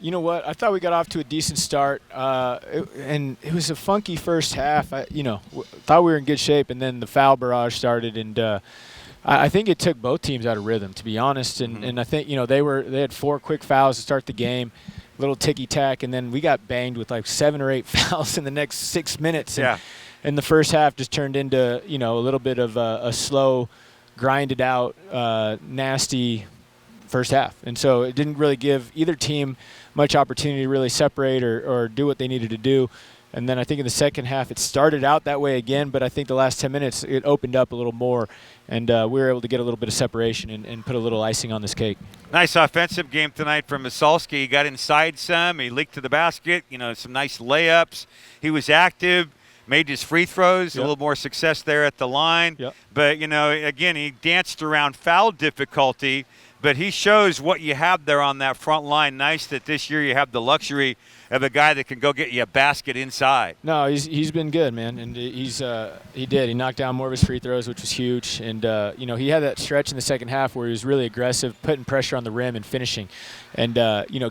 You know what? I thought we got off to a decent start, and it was a funky first half. Thought we were in good shape, and then the foul barrage started, and I think it took both teams out of rhythm, to be honest. And I think they had 4 quick fouls to start the game, little ticky tack, and then we got banged with like 7 or 8 fouls in the next 6 minutes. And the first half just turned into a little bit of a slow, grinded out, nasty first half. And so it didn't really give either team much opportunity to really separate or do what they needed to do. And then I think in the second half it started out that way again, but I think the last 10 minutes it opened up a little more, and we were able to get a little bit of separation and put a little icing on this cake. Nice offensive game tonight from Misalski. He got inside some. He leaked to the basket, some nice layups. He was active. Made his free throws, a little more success there at the line. But, again, he danced around foul difficulty, but he shows what you have there on that front line. Nice that this year you have the luxury of a guy that can go get you a basket inside. No, he's been good, man, and he did. He knocked down more of his free throws, which was huge. And he had that stretch in the second half where he was really aggressive, putting pressure on the rim and finishing, and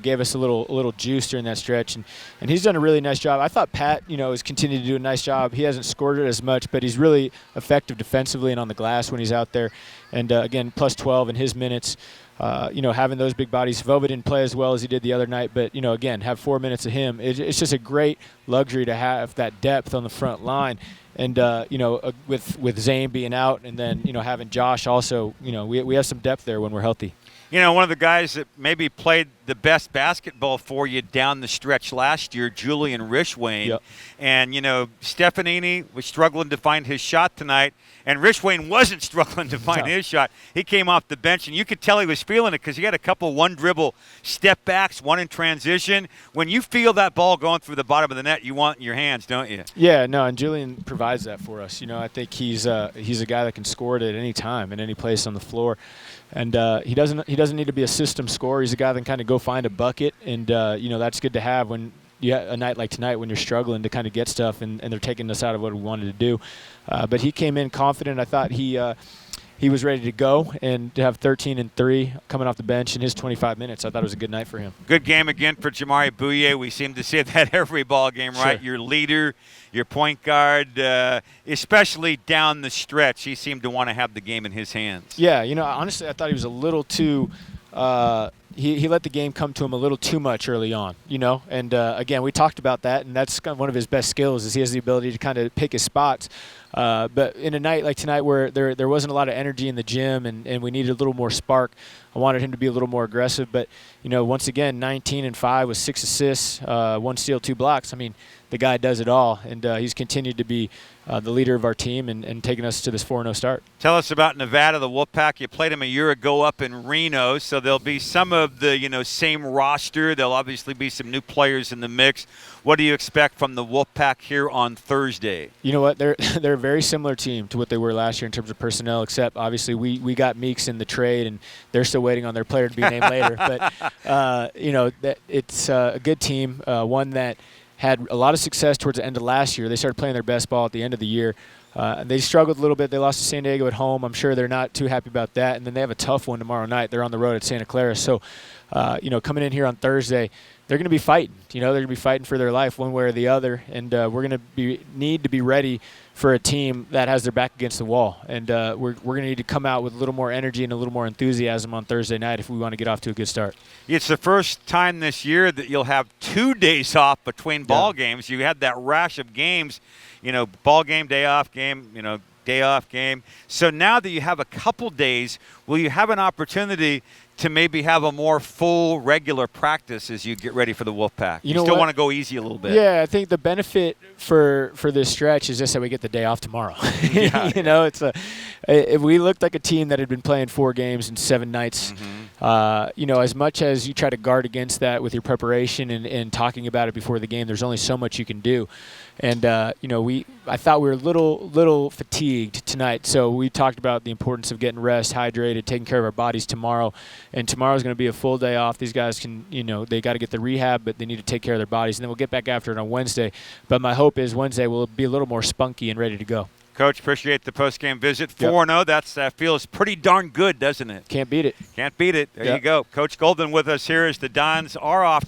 gave us a little juice during that stretch. And he's done a really nice job. I thought Pat, has continued to do a nice job. He hasn't scored it as much, but he's really effective defensively and on the glass when he's out there. And again, plus 12 in his minutes. Having those big bodies. Vova didn't play as well as he did the other night, but, again, have 4 minutes of him. It's just a great luxury to have that depth on the front line. And, with Zane being out and then, having Josh also, we have some depth there when we're healthy. One of the guys that maybe played the best basketball for you down the stretch last year, Julian Rishwain. Yep. And, Stefanini was struggling to find his shot tonight, and Rishwain wasn't struggling to find his shot. He came off the bench, and you could tell he was feeling it because he had a couple one-dribble step backs, one in transition. When you feel that ball going through the bottom of the net, you want it in your hands, don't you? Yeah, no, and Julian provides that for us. I think he's a guy that can score it at any time, in any place on the floor. And he doesn't need to be a system scorer. He's a guy that can kind of go find a bucket, and that's good to have when you have a night like tonight when you're struggling to kind of get stuff, and they're taking us out of what we wanted to do. But he came in confident. I thought he was ready to go, and to have 13 and 3 coming off the bench in his 25 minutes, I thought it was a good night for him. Good game again for Jamari Bouye. We seem to see that every ball game, right? Sure. Your leader, your point guard, especially down the stretch, he seemed to want to have the game in his hands. Yeah, honestly, I thought he was a little too he let the game come to him a little too much early on, And, again, we talked about that, and that's kind of one of his best skills is he has the ability to kind of pick his spots. But in a night like tonight where there wasn't a lot of energy in the gym and we needed a little more spark, I wanted him to be a little more aggressive. But, once again, 19 and 5 with 6 assists, 1 steal, 2 blocks. I mean, the guy does it all, and he's continued to be the leader of our team and taking us to this 4-0 start. Tell us about Nevada, the Wolfpack. You played them a year ago up in Reno, so there'll be some of the same roster. There'll obviously be some new players in the mix. What do you expect from the Wolfpack here on Thursday? You know what? They're a very similar team to what they were last year in terms of personnel, except obviously we got Meeks in the trade, and they're still waiting on their player to be named later. But, it's a good team, one that had a lot of success towards the end of last year. They started playing their best ball at the end of the year. They struggled a little bit. They lost to San Diego at home. I'm sure they're not too happy about that. And then they have a tough one tomorrow night. They're on the road at Santa Clara. So, coming in here on Thursday, they're going to be fighting. They're going to be fighting for their life one way or the other. And we're going to need to be ready for a team that has their back against the wall. And we're going to need to come out with a little more energy and a little more enthusiasm on Thursday night if we want to get off to a good start. It's the first time this year that you'll have 2 days off between ball games. You had that rash of games, ball game, day off game, day off game. So now that you have a couple days, will you have an opportunity to maybe have a more full regular practice as you get ready for the Wolfpack? You still want to go easy a little bit. Yeah, I think the benefit for this stretch is just that we get the day off tomorrow. We looked like a team that had been playing 4 games in 7 nights. As much as you try to guard against that with your preparation and talking about it before the game, there's only so much you can do. And I thought we were a little fatigued tonight, so we talked about the importance of getting rest, hydrated, taking care of our bodies tomorrow. And tomorrow's going to be a full day off. These guys can, they got to get the rehab, but they need to take care of their bodies. And then we'll get back after it on Wednesday. But my hope is Wednesday we'll be a little more spunky and ready to go. Coach, appreciate the post-game visit. 4-0, that feels pretty darn good, doesn't it? Can't beat it. Can't beat it. There you go. Coach Golden with us here as the Dons are off